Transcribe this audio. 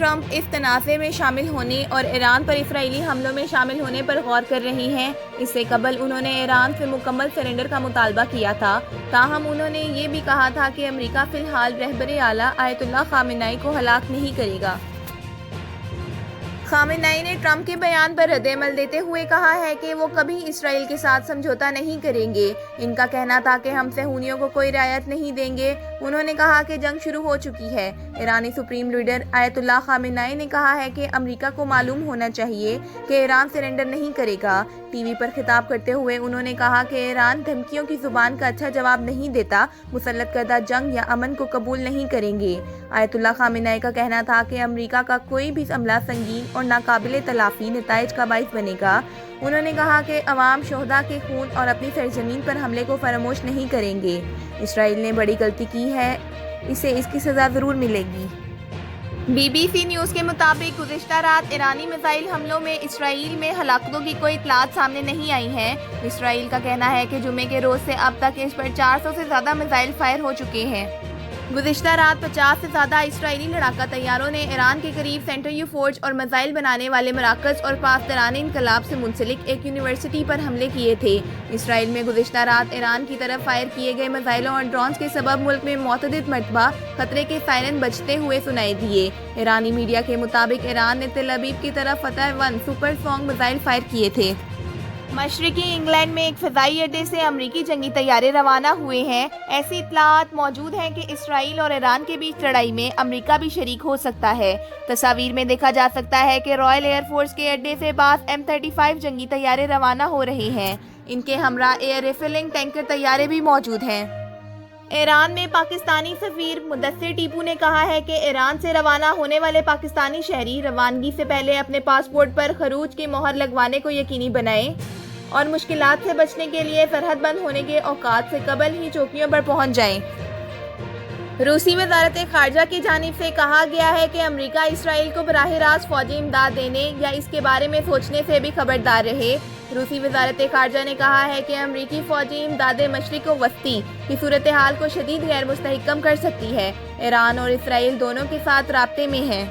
Trump اس تنازع میں شامل ہونے اور ایران پر اسرائیلی حملوں میں شامل ہونے پر غور کر رہے ہیں۔ اس سے قبل انہوں نے ایران سے مکمل سرنڈر کا مطالبہ کیا تھا، تاہم انہوں نے یہ بھی کہا تھا کہ امریکہ فی الحال رہبر اعلیٰ آیت اللہ خامنہ ای کو ہلاک نہیں کرے گا۔ خامنہ ای نے ٹرمپ کے بیان پر رد عمل دیتے ہوئے کہا ہے کہ وہ کبھی اسرائیل کے ساتھ سمجھوتہ نہیں کریں گے۔ ان کا کہنا تھا کہ ہم صہیونیوں کو کوئی رعایت نہیں دیں گے۔ انہوں نے کہا کہ جنگ شروع ہو چکی ہے۔ ایرانی سپریم لیڈر آیت اللہ خامنہ ای نے کہا ہے کہ امریکہ کو معلوم ہونا چاہیے کہ ایران سرنڈر نہیں کرے گا۔ ٹی وی پر خطاب کرتے ہوئے انہوں نے کہا کہ ایران دھمکیوں کی زبان کا اچھا جواب نہیں دیتا، مسلط کردہ جنگ یا امن کو قبول نہیں کریں گے۔ آیت اللہ خامنہ ای کا کہنا تھا کہ امریکہ کا کوئی بھی حملہ سنگین اور ناقابل تلافی نتائج کا باعث بنے گا۔ انہوں نے کہا کہ عوام شہداء کے خون اور اپنی سرزمین پر حملے کو فراموش نہیں کریں گے۔ اسرائیل نے بڑی غلطی کی ہے، اسے اس کی سزا ضرور ملے گی۔ بی بی سی نیوز کے مطابق گزشتہ رات ایرانی میزائل حملوں میں اسرائیل میں ہلاکتوں کی کوئی اطلاعات سامنے نہیں آئی ہیں۔ اسرائیل کا کہنا ہے کہ جمعے کے روز سے اب تک اس پر 400 سے زیادہ میزائل فائر ہو چکے ہیں۔ گزشتہ رات 50 سے زیادہ اسرائیلی لڑاکا طیاروں نے ایران کے قریب سینٹریو فورج اور میزائل بنانے والے مراکز اور پاسداران انقلاب سے منسلک ایک یونیورسٹی پر حملے کیے تھے۔ اسرائیل میں گزشتہ رات ایران کی طرف فائر کیے گئے میزائلوں اور ڈرونز کے سبب ملک میں متعدد مرتبہ خطرے کے سائرن بجتے ہوئے سنائی دیے۔ ایرانی میڈیا کے مطابق ایران نے تل ابیب کی طرف فتح 1 سپر سونگ میزائل فائر کیے تھے۔ مشرقی انگلینڈ میں ایک فضائی اڈے سے امریکی جنگی طیارے روانہ ہوئے ہیں۔ ایسی اطلاعات موجود ہیں کہ اسرائیل اور ایران کے بیچ لڑائی میں امریکہ بھی شریک ہو سکتا ہے۔ تصاویر میں دیکھا جا سکتا ہے کہ رائل ایئر فورس کے اڈے سے بعض M-35 جنگی طیارے روانہ ہو رہے ہیں۔ ان کے ہمراہ ایئر ریفلنگ ٹینکر طیارے بھی موجود ہیں۔ ایران میں پاکستانی سفیر مدثر ٹیپو نے کہا ہے کہ ایران سے روانہ ہونے والے پاکستانی شہری روانگی سے پہلے اپنے پاسپورٹ پر خروج کی مہر لگوانے کو یقینی بنائیں اور مشکلات سے بچنے کے لیے سرحد بند ہونے کے اوقات سے قبل ہی چوکیوں پر پہنچ جائیں۔ روسی وزارت خارجہ کی جانب سے کہا گیا ہے کہ امریکہ اسرائیل کو براہ راست فوجی امداد دینے یا اس کے بارے میں سوچنے سے بھی خبردار رہے۔ روسی وزارت خارجہ نے کہا ہے کہ امریکی فوجی امداد مشرق و وسطی کی صورتحال کو شدید غیر مستحکم کر سکتی ہے۔ ایران اور اسرائیل دونوں کے ساتھ رابطے میں ہیں۔